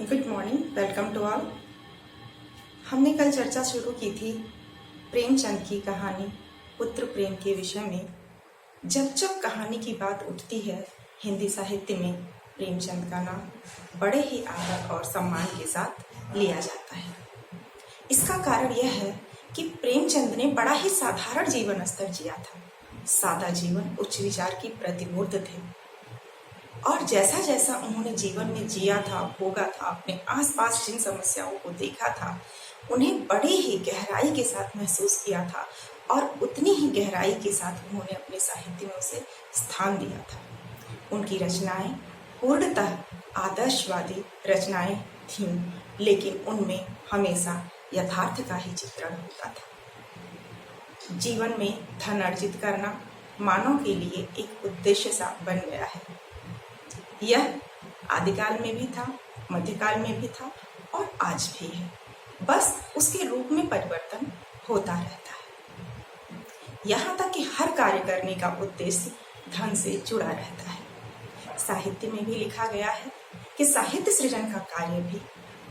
Good morning, welcome to all. हमने कल चर्चा शुरू की थी प्रेमचंद की कहानी पुत्र प्रेम के विषय में। जब जब कहानी की बात उठती है हिंदी साहित्य में प्रेमचंद का नाम बड़े ही आदर और सम्मान के साथ लिया जाता है। इसका कारण यह है कि प्रेमचंद ने बड़ा ही साधारण जीवन स्तर जिया था। सादा जीवन उच्च विचार की प्रतिमूर्त थे और जैसा जैसा उन्होंने जीवन में जिया था, भोगा था, अपने आसपास जिन समस्याओं को देखा था, उन्हें बड़ी ही गहराई के साथ महसूस किया था और उतनी ही गहराई के साथ उन्होंने अपने साहित्य में उसे स्थान दिया था। उनकी रचनाएं पूर्णतः आदर्शवादी रचनाएं थीं, लेकिन उनमें हमेशा यथार्थ का ही चित्रण होता था। जीवन में धन अर्जित करना मानव के लिए एक उद्देश्य सा बन गया है। यह आदिकाल में भी था, मध्यकाल में भी था और आज भी है। बस उसके रूप में परिवर्तन होता रहता है। यहाँ तक कि हर कार्य करने का उद्देश्य धन से जुड़ा रहता है। साहित्य में भी लिखा गया है कि साहित्य सृजन का कार्य भी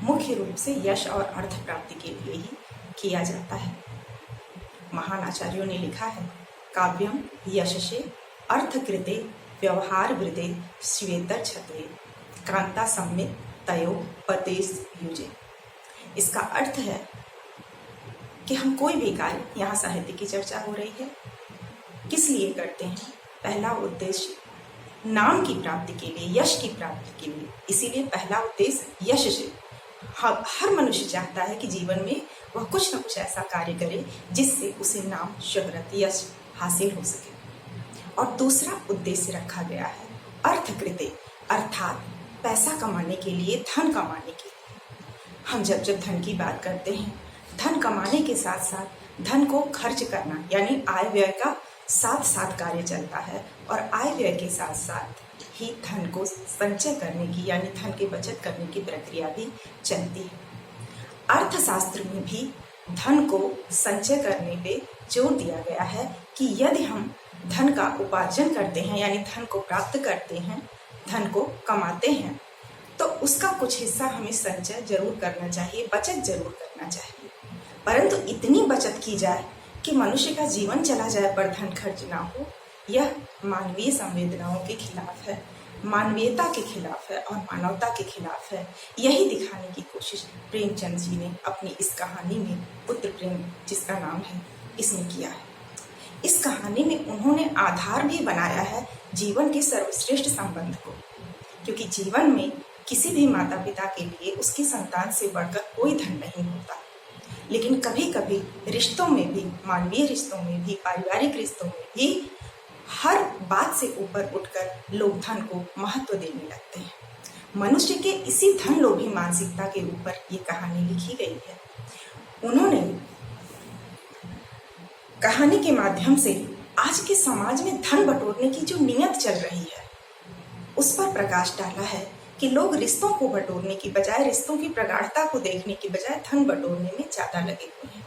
मुख्य रूप से यश और अर्थ प्राप्ति के लिए ही किया जाता है। महान आचार्यों ने लिखा है, काव्यम यशसे अर्थकृते व्यवहार वृदे श्वेतर छते कांता सम्मित तयो पतेश युजे। इसका अर्थ है कि हम कोई भी कार्य, यहाँ साहित्य की चर्चा हो रही है, किस लिए करते हैं? पहला उद्देश्य नाम की प्राप्ति के लिए, यश की प्राप्ति के लिए। इसीलिए पहला उद्देश्य यश से। हर मनुष्य चाहता है कि जीवन में वह कुछ न कुछ ऐसा कार्य करे जिससे उसे नाम, शोहरत, यश हासिल हो सके। और दूसरा उद्देश्य रखा गया है अर्थकृते, अर्थात पैसा कमाने के लिए, धन कमाने के लिए। हम जब जब धन की बात करते हैं, धन कमाने के साथ साथ धन को खर्च करना, यानी आय व्यय का साथ साथ कार्य चलता है और आय व्यय के साथ साथ ही धन को संचय करने की, यानी धन की बचत करने की प्रक्रिया भी चलती है। अर्थशास्त्र में भी धन को संचय करने पे जोर दिया गया है कि यदि हम धन का उपार्जन करते हैं, यानी धन को प्राप्त करते हैं, धन को कमाते हैं, तो उसका कुछ हिस्सा हमें संचय जरूर करना चाहिए, बचत जरूर करना चाहिए। परंतु इतनी बचत की जाए कि मनुष्य का जीवन चला जाए पर धन खर्च ना हो, यह मानवीय संवेदनाओं के खिलाफ है, मानवीयता के खिलाफ है और मानवता के खिलाफ है। यही दिखाने की कोशिश प्रेमचंद जी ने अपनी इस कहानी में पुत्र प्रेम, जिसका नाम है, इसमें किया है। इस कहानी में उन्होंने आधार भी बनाया है जीवन के सर्वश्रेष्ठ संबंध को, क्योंकि जीवन में किसी भी माता पिता के लिए उसकी संतान से बढ़कर कोई धन नहीं होता। लेकिन कभी कभी रिश्तों में भी, मानवीय रिश्तों में भी, पारिवारिक रिश्तों में भी हर बात से ऊपर उठकर लोग धन को महत्व देने लगते हैं। मनुष्य के इसी धन लोभी मानसिकता के ऊपर ये कहानी लिखी गई है। उन्होंने कहानी के माध्यम से आज के समाज में धन बटोरने की जो नियत चल रही है उस पर प्रकाश डाला है कि लोग रिश्तों को बटोरने की बजाय, रिश्तों की प्रगाढ़ता को देखने की बजाय धन बटोरने में ज्यादा लगे हुए हैं।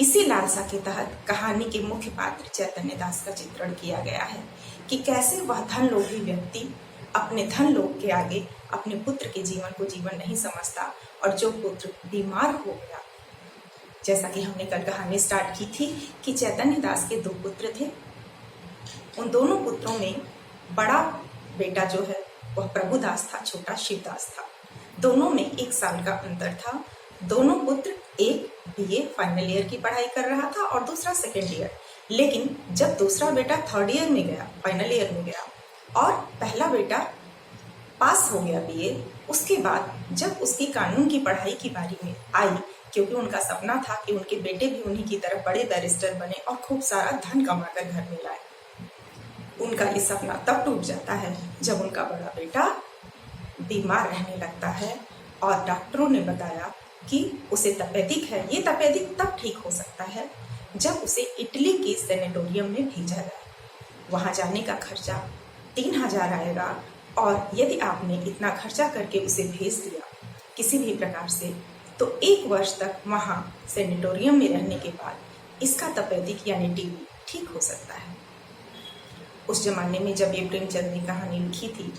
इसी लालसा के तहत कहानी के मुख्य पात्र चैतन्य दास का चित्रण किया गया है कि कैसे वह धन लोभी व्यक्ति अपने धन लोभ के आगे अपने पुत्र के जीवन को जीवन नहीं समझता और जो पुत्र बीमार हो गया, जैसा कि हमने कल कहानी स्टार्ट की थी कि चैतन्य दास के 2 पुत्र थे। उन दोनों पुत्रों में बड़ा बेटा जो है वह प्रभुदास था, छोटा शिवदास था। दोनों में 1 साल का अंतर था। दोनों पुत्र, एक बीए फाइनल ईयर की पढ़ाई कर रहा था और दूसरा सेकेंड ईयर। लेकिन जब दूसरा बेटा 3rd ईयर में गया, फाइनल ईयर में गया, और पहला बेटा पास हो गया बीए, उसके बाद जब उसकी कानून की पढ़ाई की बारी में आई, क्योंकि उनका सपना था कि उनके बेटे भी उन्हीं की तरह बड़े बैरिस्टर बने और खूब सारा धन कमाकर घर में लाए, उनका ये सपना तब टूट जाता है जब उनका बड़ा बेटा बीमार रहने लगता है और डॉक्टरों ने बताया कि उसे तपेदिक है। ये तपेदिक तब ठीक हो सकता है जब उसे इटली के सेनेटोरियम में भेजा जाए। वहां जाने का खर्चा 3000 आएगा और यदि आपने इतना खर्चा करके उसे भेज दिया किसी भी प्रकार से, तो 1 वर्ष तक वहां सेनेटोरियम में रहने के बाद इसका तपेदिक यानी टीबी ठीक हो सकता है। उस जमाने में जब ये प्रेमचंद ने कहानी लिखी थी,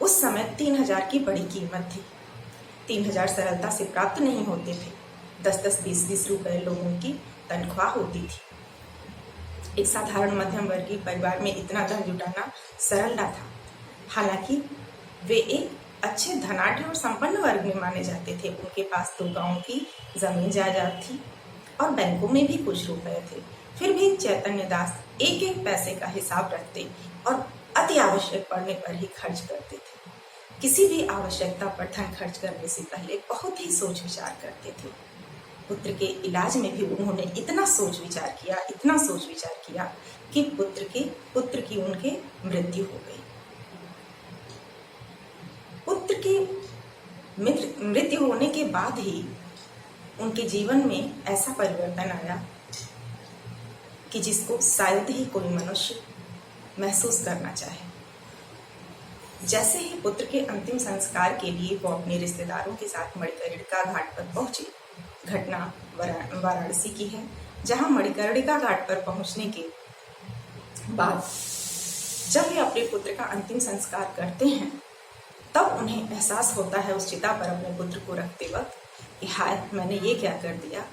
उस समय 3000 की बड़ी कीमत थी। 3,000 सरलता से प्राप्त नहीं होते थे। 10-10, 20-20 रुपए लोगों की तनख्वाह होती थी। एक साधारण मध्यम वर्गीय परिवार में इतना धन जुटाना सरल न था। हालांकि वे एक अच्छे धनाढ़ और संपन्न वर्ग में माने जाते थे। उनके पास 2 गांवों की जमीन जायदाद थी और बैंकों में भी कुछ रुपए थे। फिर भी चैतन्य दास एक एक पैसे का हिसाब रखते और अति आवश्यक पड़ने पर ही खर्च करते थे। किसी भी आवश्यकता पर धन खर्च करने से पहले बहुत ही सोच विचार करते थे। पुत्र के इलाज में भी उन्होंने इतना सोच विचार किया कि पुत्र की उनके मृत्यु हो गई। पुत्र की मृत्यु होने के बाद ही उनके जीवन में ऐसा परिवर्तन आया कि जिसको शायद ही कोई मनुष्य महसूस करना चाहे। जैसे ही पुत्र के अंतिम संस्कार के लिए वो अपने रिश्तेदारों के साथ मणिकर्णिका घाट पर पहुंचे। घटना वाराणसी की है, जहां मणिकर्णिका घाट पर पहुंचने के बाद जब वे अपने पुत्र का अंतिम संस्कार करते हैं, तब उन्हें एहसास होता है उस चिता पर अपने पुत्र को रखते वक्त कि हाय, मैंने ये क्या कर दिया।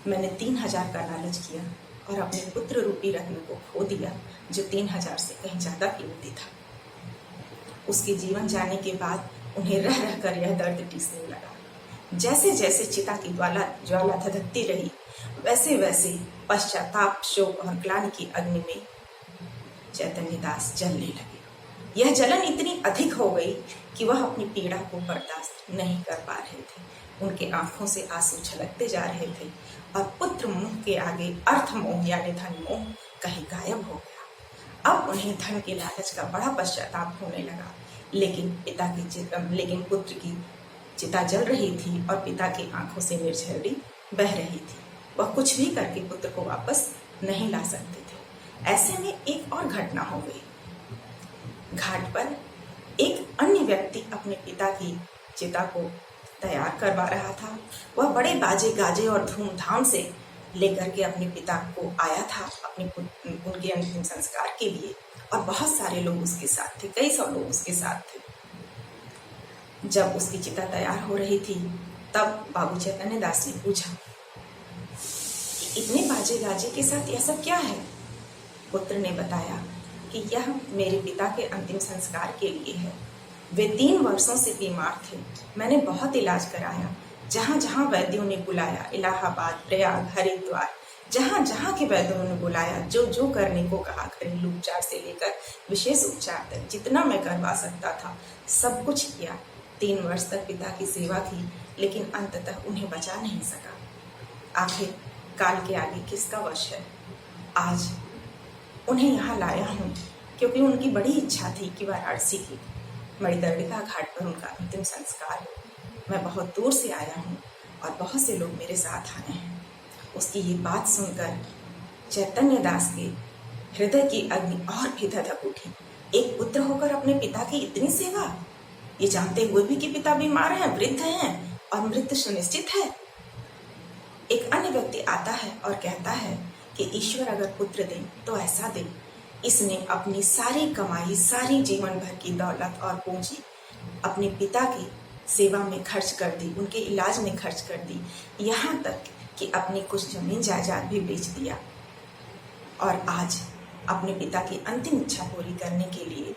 मैंने 3,000 का लालच किया और अपने पुत्र रूपी रत्न को खो दिया, जो 3,000 से कहीं ज्यादा कीमती था। उसके जीवन जाने के बाद उन्हें रह रह कर यह दर्द टीसने लगा। जैसे जैसे चिता की ज्वाला धधकती रही, वैसे वैसे पश्चाताप, शोक और ग्लानि की अग्नि में चैतन्य दास जलने लगे। यह जलन इतनी अधिक हो गई कि वह अपनी पीड़ा को बर्दाश्त नहीं कर पा रहे थे। उनके आंखों से आंसू छलकते जा रहे थे और पुत्र मोह के आगे अर्थ मोह यानी धन मोह कहीं गायब हो गया। अब उन्हें धन के लालच का बड़ा पश्चाताप होने लगा। लेकिन पुत्र की चिता जल रही थी और पिता की आंखों से निर्झरी बह रही थी। वह कुछ भी करके पुत्र को वापस नहीं ला सकते थे। ऐसे में एक और घटना हो गई। घाट पर एक अन्य व्यक्ति अपने पिता की चिता को तैयार करवा रहा था। वह बड़े बाजे गाजे और धूमधाम से लेकर के अपने पिता को आया था उनके अंतिम संस्कार के लिए, और बहुत सारे लोग उसके साथ थे, कई सौ लोग उसके साथ थे। जब उसकी चिता तैयार हो रही थी, तब बाबू चैतन्य दास ने पूछा कि इतने बाजे गाजे के साथ यह सब क्या है। पुत्र ने बताया कि यह मेरे पिता के अंतिम संस्कार के लिए है। वे 3 वर्षों से बीमार थे। मैंने बहुत इलाज कराया, जहाँ जहाँ वैद्यों ने बुलाया, इलाहाबाद, प्रयाग, हरिद्वार, जहाँ जहाँ के वैद्यों ने बुलाया, जो जो करने को कहा, घरेलू उपचार से लेकर विशेष उपचार तक जितना मैं करवा सकता था सब कुछ किया। 3 वर्ष तक पिता की सेवा की, लेकिन अंततः उन्हें बचा नहीं सका। आखिर काल के आगे किसका वश है। आज उन्हें यहाँ लाया हूँ क्योंकि उनकी बड़ी इच्छा थी कि वाराणसी की मणिकर्णिका घाट पर उनका अंतिम संस्कार हो। मैं बहुत दूर से आया हूँ और बहुत से लोग मेरे साथ आए हैं। उसकी ये बात सुनकर चैतन्य दास के हृदय की अग्नि और भी धधक उठी। एक पुत्र होकर अपने पिता की इतनी सेवा, ये जानते हुए भी कि पिता बीमार हैं, वृद्ध हैं और मृत्यु सुनिश्चित है। एक अन्य व्यक्ति आता है और कहता है कि ईश्वर अगर पुत्र दे तो ऐसा दे। इसने अपनी सारी कमाई, सारी जीवन भर की दौलत और पूंजी अपने पिता की सेवा में खर्च कर दी, उनके इलाज में खर्च कर दी, यहाँ तक कि अपनी कुछ जमीन जायदाद भी बेच दिया। और आज अपने पिता की अंतिम इच्छा पूरी करने के लिए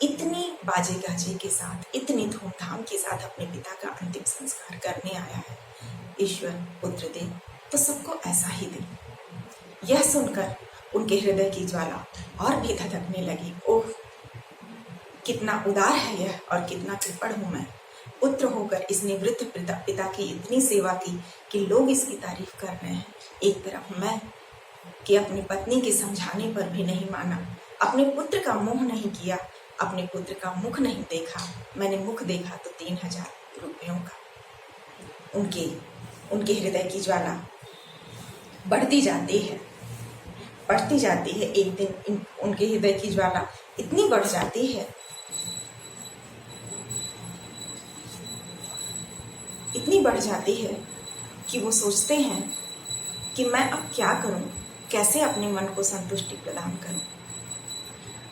इतनी बाजे गाजे के साथ, इतनी धूमधाम के साथ अपने पिता का अंतिम संस्कार करने आया है। ईश्वर पुत्र दे तो सबको ऐसा ही दे। यह सुनकर उनके हृदय की ज्वाला और भी धधकने लगी। ओह, कितना उदार है यह और कितना कृपण हूं मैं। पुत्र होकर इसने वृद्ध पिता की इतनी सेवा की कि लोग इसकी तारीफ कर रहे हैं। एक तरफ मैं कि अपनी पत्नी के समझाने पर भी नहीं माना, अपने पुत्र का मुंह नहीं किया, अपने पुत्र का मुख नहीं देखा। मैंने मुख देखा तो 3,000 रुपयों का। उनके हृदय की ज्वाला बढ़ती जाती है। एक दिन उनके हृदय की ज्वाला इतनी बढ़ जाती है, कि वो सोचते हैं कि मैं अब क्या करूं, कैसे अपने मन को संतुष्टि प्रदान करूं।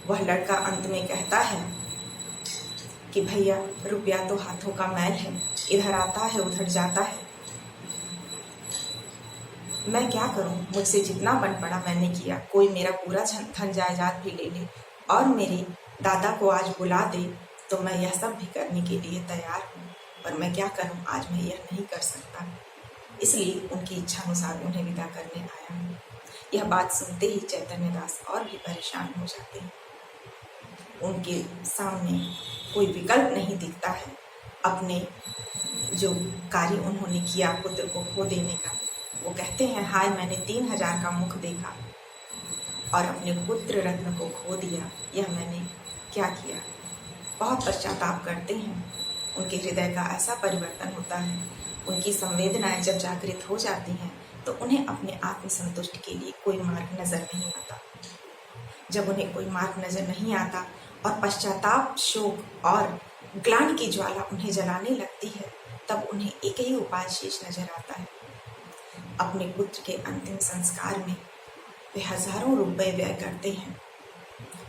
वह लड़का अंत में कहता है कि भैया रुपया तो हाथों का मैल है, इधर आता है उधर जाता है, मैं क्या करूं, मुझसे जितना बन पड़ा मैंने किया, कोई मेरा पूरा धन जायदाद भी ले ले और मेरे दादा को आज बुला दे तो मैं यह सब भी करने के लिए तैयार हूँ, पर मैं क्या करूं, आज मैं यह नहीं कर सकता, इसलिए उनकी इच्छा अनुसार उन्हें विदा करने आया हूँ। यह बात सुनते ही चैतन्य दास और भी परेशान हो जाते हैं। उनके सामने कोई विकल्प नहीं दिखता है अपने जो कार्य उन्होंने किया पुत्र को खो देने का। वो कहते हैं, हाय मैंने 3000 का मुख देखा और अपने पुत्र रत्न को खो दिया, यह मैंने क्या किया। बहुत पश्चाताप करते हैं, उनके हृदय का ऐसा परिवर्तन होता है, उनकी संवेदनाएं जब जागृत हो जाती हैं तो उन्हें अपने आत्मसंतुष्टि के लिए कोई मार्ग नजर नहीं आता। जब उन्हें कोई मार्ग नजर नहीं आता और पश्चाताप, शोक और ग्लानि की ज्वाला उन्हें जलाने लगती है, तब उन्हें एक ही उपाय शेष नजर आता है। अपने पुत्र के अंतिम संस्कार में वे हजारों रुपए व्यय करते हैं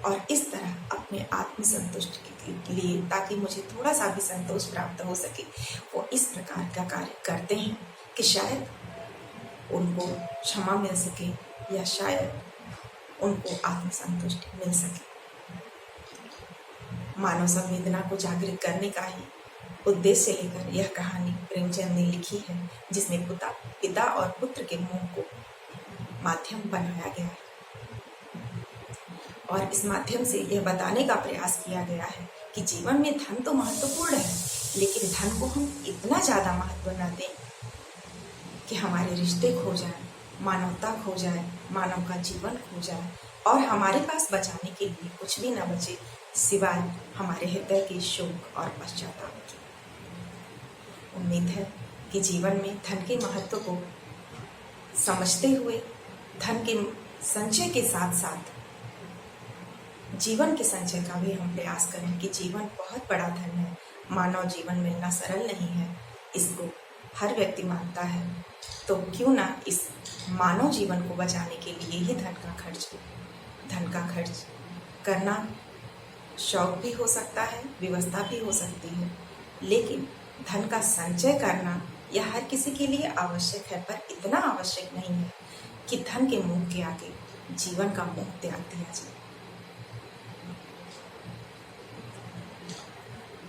और इस तरह अपने आत्मसंतुष्टि के लिए, ताकि मुझे थोड़ा सा भी संतोष प्राप्त हो सके, वो इस प्रकार का कार्य करते हैं कि शायद उनको क्षमा मिल सके या शायद उनको आत्मसंतुष्टि मिल सके। मानव संवेदना को जागृत करने का ही उद्देश्य लेकर यह कहानी प्रेमचंद ने लिखी है, जिसमें पिता और पुत्र के मोह को माध्यम बनाया गया है और इस माध्यम से यह बताने का प्रयास किया गया है कि जीवन में धन तो महत्वपूर्ण है, लेकिन धन को हम इतना ज्यादा महत्व न दें कि हमारे रिश्ते खो जाए, मानवता खो जाए, मानव का जीवन खो जाए और हमारे पास बचाने के लिए कुछ भी न बचे सिवाय हमारे हृदय के शोक और पश्चाताप की। उम्मीद है कि जीवन में धन के महत्व को समझते हुए धन के संचय के साथ साथ जीवन के संचय का भी हम प्रयास करें कि जीवन बहुत बड़ा धन है, मानव जीवन मिलना सरल नहीं है, इसको हर व्यक्ति मानता है, तो क्यों ना इस मानव जीवन को बचाने के लिए ही धन का खर्च करना शौक भी हो सकता है, व्यवस्था भी हो सकती है, लेकिन धन का संचय करना यह हर किसी के लिए आवश्यक है, पर इतना आवश्यक नहीं है कि धन के मोह के आगे जीवन का मोह त्याग दिया जाए।